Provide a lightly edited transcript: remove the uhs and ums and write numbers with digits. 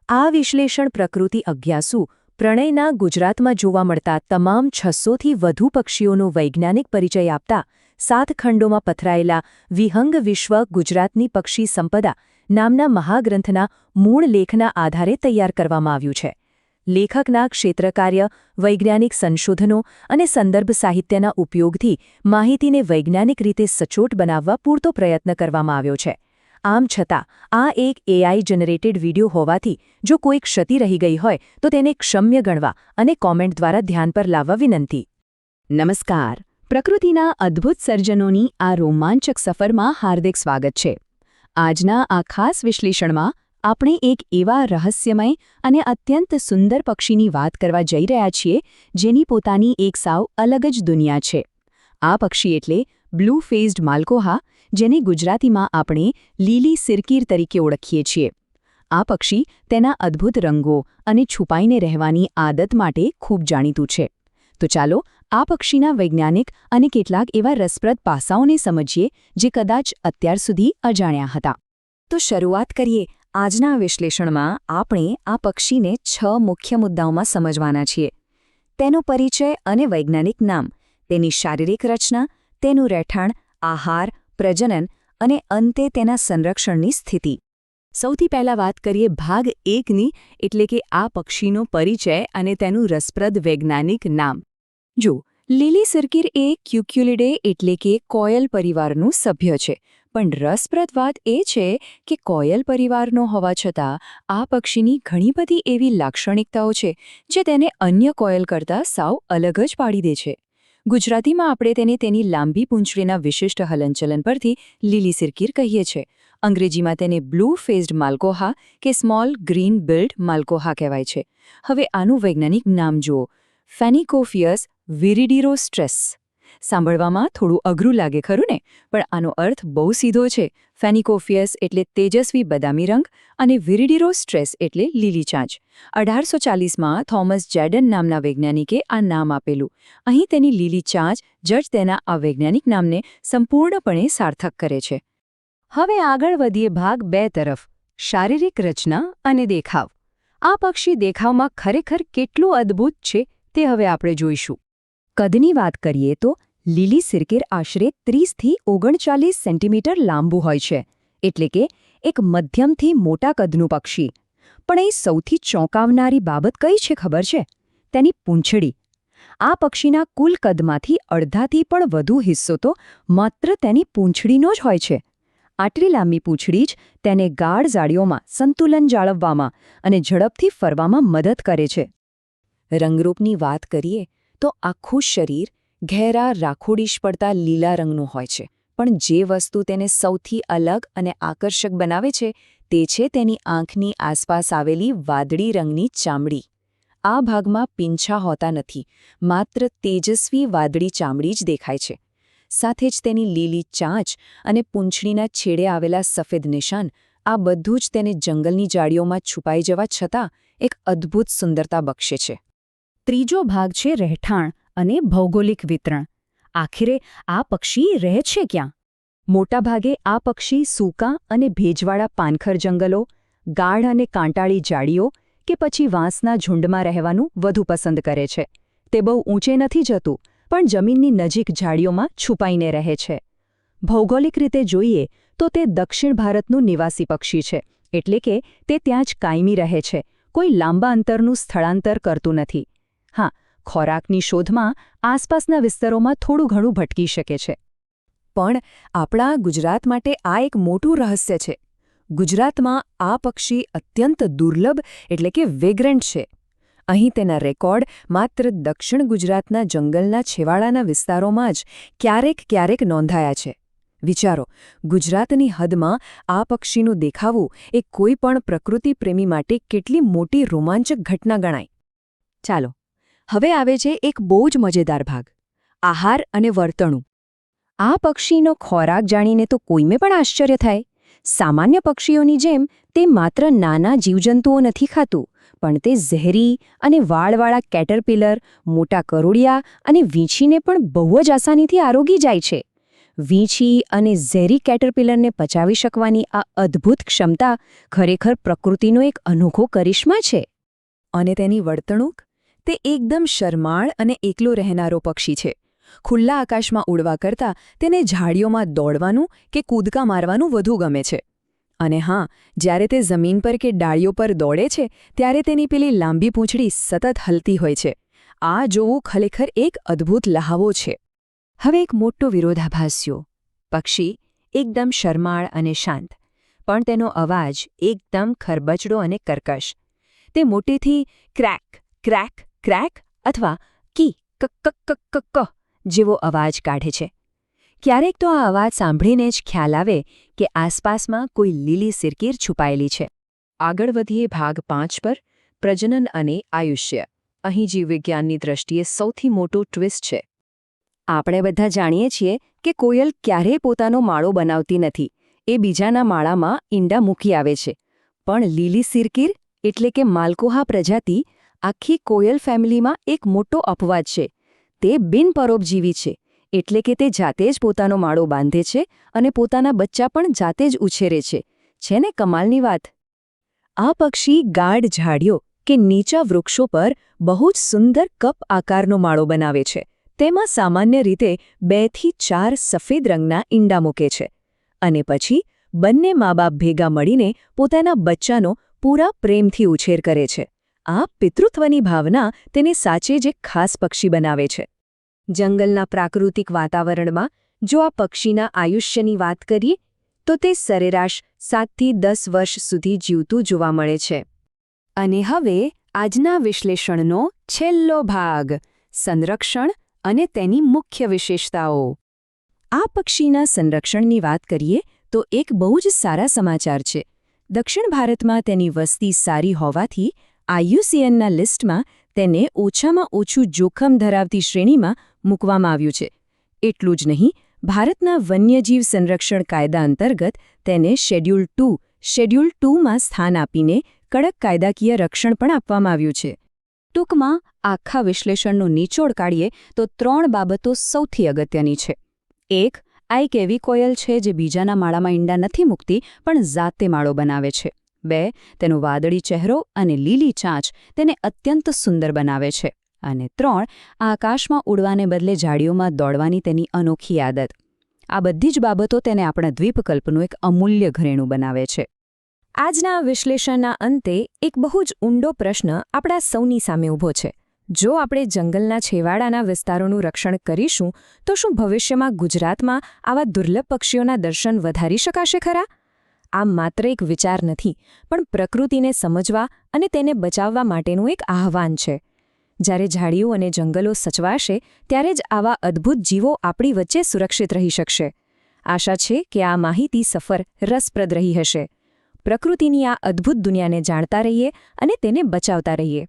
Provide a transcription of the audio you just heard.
આ વિશ્લેષણ પ્રકૃતિ અજ્ઞાસુ પ્રણયના ગુજરાતમાં જોવા મળતા તમામ 600થી વધુ પક્ષીઓનો વૈજ્ઞાનિક પરિચય આપતા 7 ખંડોમાં પથરાયેલા વિહંગ વિશ્વ ગુજરાતની પક્ષી સંપદા નામના મહાગ્રંથના મૂળ લેખના આધારે તૈયાર કરવામાં આવ્યું છે. લેખકના ક્ષેત્રકાર્ય, વૈજ્ઞાનિક સંશોધનો અને સંદર્ભ સાહિત્યના ઉપયોગથી માહિતીને વૈજ્ઞાનિક રીતે સચોટ બનાવવા પૂરતો પ્રયત્ન કરવામાં આવ્યો છે. આમ છતાં આ એક એઆઈ જનરેટેડ વિડિયો હોવાથી જો કોઈ ક્ષતિ રહી ગઈ હોય તો તેને ક્ષમ્ય ગણવા અને કોમેન્ટ દ્વારા ધ્યાન પર લાવવા વિનંતી. નમસ્કાર. પ્રકૃતિના અદ્ભુત સર્જનોની આ રોમાંચક સફરમાં હાર્દિક સ્વાગત છે. આજના આ ખાસ વિશ્લેષણમાં આપણે એક એવા રહસ્યમય અને અત્યંત સુંદર પક્ષીની વાત કરવા જઈ રહ્યા છીએ જેની પોતાની એક સાવ અલગ જ દુનિયા છે. આ પક્ષી એટલે બ્લુ ફેઝડ માલકોહા, જેને ગુજરાતીમાં આપણે લીલી સિરકીર તરીકે ઓળખીએ છીએ. આ પક્ષી તેના અદ્ભુત રંગો અને છુપાઈને રહેવાની આદત માટે ખૂબ જાણીતું છે. તો ચાલો આ પક્ષીના વૈજ્ઞાનિક અને કેટલાક એવા રસપ્રદ પાસાઓને સમજીએ જે કદાચ અત્યાર સુધી અજાણ્યા હતા. તો શરૂઆત કરીએ. આજના વિશ્લેષણમાં આપણે આ પક્ષીને 6 મુખ્ય મુદ્દાઓમાં સમજવાના છીએ. તેનો પરિચય અને વૈજ્ઞાનિક નામ, તેની શારીરિક રચના, તેનું રહેઠાણ, આહાર, પ્રજનન અને અંતે તેના સંરક્ષણની સ્થિતિ. સૌથી પહેલા વાત કરીએ ભાગ 1ની, એટલે કે આ પક્ષીનો પરિચય અને તેનું રસપ્રદ વૈજ્ઞાનિક નામ. જો લીલી સિરકીર એ ક્યુક્યુલિડે એટલે કે કોયલ પરિવારનું સભ્ય છે. પણ રસપ્રદ વાત એ છે કે કોયલ પરિવારનો હોવા છતાં આ પક્ષીની ઘણી બધી એવી લાક્ષણિકતાઓ છે જે તેને અન્ય કોયલ કરતાં સાવ અલગ જ પાડી દે છે. ગુજરાતીમાં આપણે તેને તેની લાંબી પૂંછડીના વિશિષ્ટ હલનચલન પરથી લીલી સિરકીર કહીએ છીએ. અંગ્રેજીમાં તેને બ્લુ ફેઝડ માલકોહા કે સ્મોલ ગ્રીન બિલ્ડ માલકોહા કહેવાય છે. હવે આનું વૈજ્ઞાનિક નામ જુઓ, ફેનિકોફિયસ વિરિડિરોસ્ટ્રેસ. સાંભળવામાં થોડું અઘરું લાગે ખરું ને, પણ આનો અર્થ બહુ સીધો છે. ફેનિકોફિયસ એટલે તેજસ્વી બદામી રંગ અને વિરિડિરોસ્ટ્રેસ એટલે લીલી ચાંચ. 1840માં થોમસ જેડન નામના વૈજ્ઞાનિકે આ નામ આપેલું. અહીં તેની લીલી ચાંચ જ તેના આ વૈજ્ઞાનિક નામને સંપૂર્ણપણે સાર્થક કરે છે. હવે આગળ વધીએ ભાગ 2 તરફ, શારીરિક રચના અને દેખાવ. આ પક્ષી દેખાવમાં ખરેખર કેટલું અદ્ભુત છે તે હવે આપણે જોઈશું. કદની વાત કરીએ તો લીલી સિરકીર આશરે 30થી 39 સેન્ટીમીટર લાંબુ હોય છે, એટલે કે એક મધ્યમથી મોટા કદનું પક્ષી. પણ એ સૌથી ચોંકાવનારી બાબત કઈ છે ખબર છે? તેની પૂંછડી. આ પક્ષીના કુલ કદમાંથી અડધાથી પણ વધુ હિસ્સો તો માત્ર તેની પૂંછડીનો જ હોય છે. આટલી લાંબી પૂંછડી જ તેને ગાઢ ઝાડીઓમાં સંતુલન જાળવવામાં અને ઝડપથી ફરવામાં મદદ કરે છે. રંગરૂપની વાત કરીએ તો આખું શરીર ઘેરા રાખોડીશ પડતા લીલા રંગનું હોય છે. પણ જે વસ્તુ તેને સૌથી અલગ અને આકર્ષક બનાવે છે તે છે તેની આંખની આસપાસ આવેલી વાદળી રંગની ચામડી. આ ભાગમાં પીંછા હોતા નથી, માત્ર તેજસ્વી વાદળી ચામડી જ દેખાય છે. સાથે જ તેની લીલી ચાંચ અને પૂંછડીના છેડે આવેલા સફેદ નિશાન, આ બધું જ તેને જંગલની જાળીઓમાં છુપાઈ જવા છતાં એક અદ્ભુત સુંદરતા બક્ષે છે. ત્રીજો ભાગ છે રહેઠાણ અને ભૌગોલિક વિતરણ. આખરે આ પક્ષી રહે છે ક્યાં? મોટાભાગે આ પક્ષી સૂકા અને ભેજવાળા પાનખર જંગલો, ગાઢ અને કાંટાળી જાળીઓ કે પછી વાંસના ઝુંડમાં રહેવાનું વધુ પસંદ કરે છે. તે બહુ ઊંચે નથી જતું, પણ જમીનની નજીક ઝાડીઓમાં છુપાઈને રહે છે. ભૌગોલિક રીતે જોઈએ તો તે દક્ષિણ ભારતનું નિવાસી પક્ષી છે, એટલે કે તે ત્યાં જ કાયમી રહે છે, કોઈ લાંબા અંતરનું સ્થળાંતર કરતું નથી. હા, ખોરાકની શોધમાં આસપાસના વિસ્તારોમાં થોડું ઘણું ભટકી શકે છે. પણ આપણા ગુજરાત માટે આ એક મોટું રહસ્ય છે. ગુજરાતમાં આ પક્ષી અત્યંત દુર્લભ એટલે કે વેગ્રન્ટ છે. અહીં તેના રેકોર્ડ માત્ર દક્ષિણ ગુજરાતના જંગલના છેવાડાના વિસ્તારોમાં જ ક્યારેક નોંધાયા છે. વિચારો, ગુજરાતની હદમાં આ પક્ષીનું દેખાવું એ કોઈ પણ પ્રકૃતિપ્રેમી માટે કેટલી મોટી રોમાંચક ઘટના ગણાય. ચાલો, હવે આવે છે એક બહુ જ મજેદાર ભાગ, આહાર અને વર્તણૂક. આ પક્ષીનો ખોરાક જાણીને તો કોઈને પણ આશ્ચર્ય થાય. સામાન્ય પક્ષીઓની જેમ તે માત્ર નાના જીવજંતુઓ નથી ખાતું, પણ તે ઝેરી અને વાળવાળા કેટરપિલર, મોટા કરોડિયા અને વીંછીને પણ બહુ જ આસાનીથી આરોગી જાય છે. વીંછી અને ઝેરી કેટરપિલરને પચાવી શકવાની આ અદ્ભુત ક્ષમતા ખરેખર પ્રકૃતિનો એક અનોખો કરિશ્મા છે. અને તેની વર્તણૂક? તે એકદમ શરમાળ અને એકલો રહેનારો પક્ષી છે. ખુલ્લા આકાશમાં ઉડવા કરતાં તેને ઝાડીઓમાં દોડવાનું કે કૂદકા મારવાનું વધુ ગમે છે. અને હા, જ્યારે તે જમીન પર કે ડાળીઓ પર દોડે છે ત્યારે તેની પેલી લાંબી પૂંછડી સતત હલતી હોય છે. આ જોવું ખરેખર એક અદ્ભુત લહાવો છે. હવે એક મોટો વિરોધાભાસ્યો. પક્ષી એકદમ શરમાળ અને શાંત, પણ તેનો અવાજ એકદમ ખરબચડો અને કર્કશ. તે મોટેથી ક્રેક ક્રેક ક્રેક અથવા કી કક કક કક ક જેવો અવાજ કાઢે છે. ક્યારેક તો આ અવાજ સાંભળીને જ ખ્યાલ આવે કે આસપાસમાં કોઈ લીલી સિરકીર છુપાયેલી છે. આગળ વધીએ ભાગ 5 પર, પ્રજનન અને આયુષ્ય. અહીં જીવવિજ્ઞાનની દ્રષ્ટિએ સૌથી મોટો ટ્વિસ્ટ છે. આપણે બધા જાણીએ છીએ કે કોયલ ક્યારેય પોતાનો માળો બનાવતી નથી. એ બીજાના માળામાં ઈંડા મૂકી આવે છે. પણ લીલી સિરકીર એટલે કે માલ્કોહા પ્રજાતિ આખી કોયલ ફેમિલીમાં એક મોટો અપવાદ છે. તે બિનપરોપજીવી છે, એટલે કે તે જાતે જ પોતાનો માળો બાંધે છે અને પોતાના બચ્ચા પણ જાતે જ ઉછેરે છે. છે ને કમાલની વાત? આ પક્ષી ગાઢ ઝાડીઓ કે નીચા વૃક્ષો પર બહુ જ સુંદર કપ આકારનો માળો બનાવે છે. તેમાં સામાન્ય રીતે 2 થી 4 સફેદ રંગના ઈંડા મૂકે છે. અને પછી બંને મા-બાપ ભેગા મળીને પોતાના બચ્ચાનો પૂરા પ્રેમથી ઉછેર કરે છે. આ પિતૃત્વની ભાવના તેને સાચે જ એક ખાસ પક્ષી બનાવે છે. જંગલના પ્રાકૃતિક વાતાવરણમાં જો આ પક્ષીના આયુષ્યની વાત કરીએ તો તે સરેરાશ 7 થી 10 વર્ષ સુધી જીવતું જોવા મળે છે. અને હવે આજના વિશ્લેષણનો છેલ્લો ભાગ, સંરક્ષણ અને તેની મુખ્ય વિશેષતાઓ. આ પક્ષીના સંરક્ષણની વાત કરીએ તો એક બહુ જ સારા સમાચાર છે. દક્ષિણ ભારતમાં તેની વસ્તી સારી હોવાથી IUCNના લિસ્ટમાં તેને ઓછામાં ઓછું જોખમ ધરાવતી શ્રેણીમાં મૂકવામાં આવ્યું છે. એટલું જ નહીં, ભારતના વન્યજીવ સંરક્ષણ કાયદા અંતર્ગત તેને શેડ્યુલ 2માં સ્થાન આપીને કડક કાયદાકીય રક્ષણ પણ આપવામાં આવ્યું છે. ટૂંકમાં આખા વિશ્લેષણનો નિચોડ કાઢીએ તો 3 બાબતો સૌથી અગત્યની છે. 1. આ એક એવી કોયલ છે જે બીજાના માળામાં ઈંડા નથી મૂકતી પણ જાતે માળો બનાવે છે. 2. તેનો વાદળી ચહેરો અને લીલી ચાંચ તેને અત્યંત સુંદર બનાવે છે. અને 3. આકાશમાં ઉડવાને બદલે ઝાડીઓમાં દોડવાની તેની અનોખી આદત. આ બધી જ બાબતો તેને આપણા દ્વીપકલ્પનું એક અમૂલ્ય ઘરેણું બનાવે છે. આજના વિશ્લેષણના અંતે એક બહુ જ ઊંડો પ્રશ્ન આપણા સૌની સામે ઊભો છે. જો આપણે જંગલના છેવાડાના વિસ્તારોનું રક્ષણ કરીશું તો શું ભવિષ્યમાં ગુજરાતમાં આવા દુર્લભ પક્ષીઓના દર્શન વધારી શકાશે ખરા? આ માત્ર એક વિચાર નથી, પણ પ્રકૃતિને સમજવા અને તેને બચાવવા માટેનું એક આહ્વાન છે. જ્યારે ઝાડીઓ અને જંગલો સચવાશે ત્યારે જ આવા અદ્ભુત જીવો આપણી વચ્ચે સુરક્ષિત રહી શકશે. આશા છે કે આ માહિતી સફર રસપ્રદ રહી હશે. પ્રકૃતિની આ અદ્ભુત દુનિયાને જાણતા રહીએ અને તેને બચાવતા રહીએ.